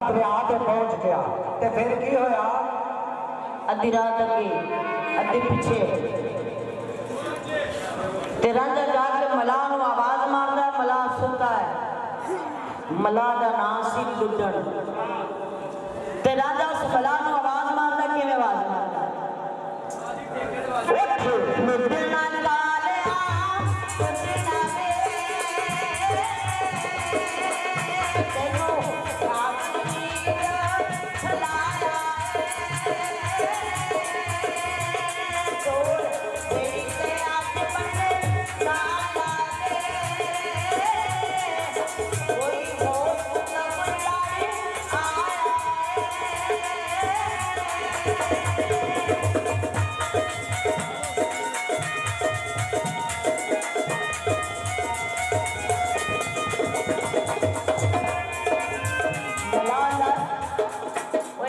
दरिया ते पहुंच गया ते फिर की होया अद्धी रात अगे अद्धी पीछे ते रांझा जाके मलाह नूं आवाज मारदा है। मलाह सुनता है। मलाह दा नाम सी लुड्डन। ते रांझा उस मलाह नूं आवाज मारदा किवें आवाज मारदा लुड्डना लालिया लुड्डना वे तेनू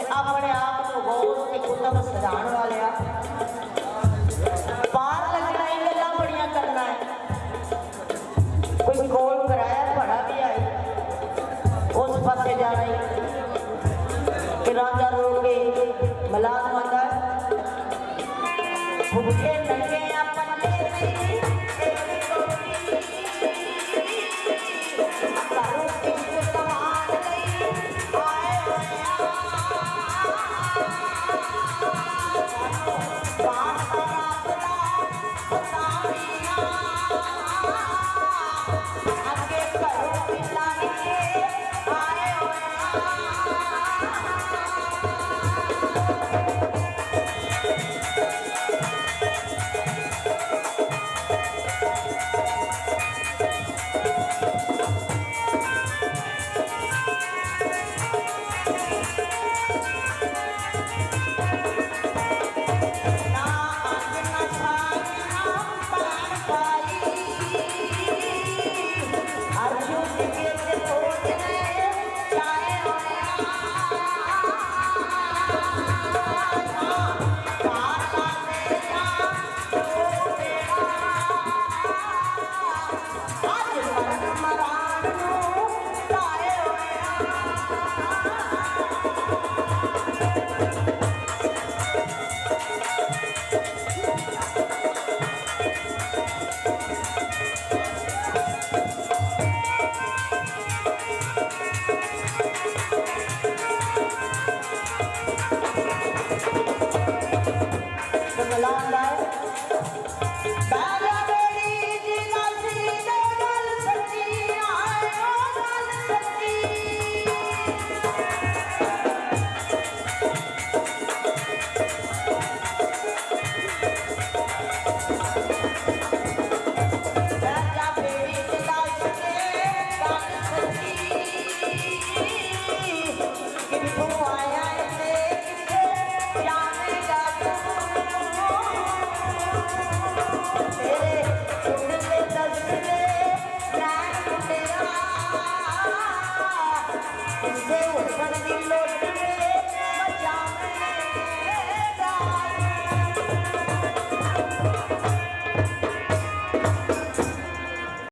अपने आप को बहुत एक कुत्ता सजाण वाले पार लगना ही गल्ला बड़िया करना है। कोई कोल कराया बड़ा भी आई उस पासे जाना ही कि राजा रो के मलाह मांगा भूखे नंगे अपने They were gonna be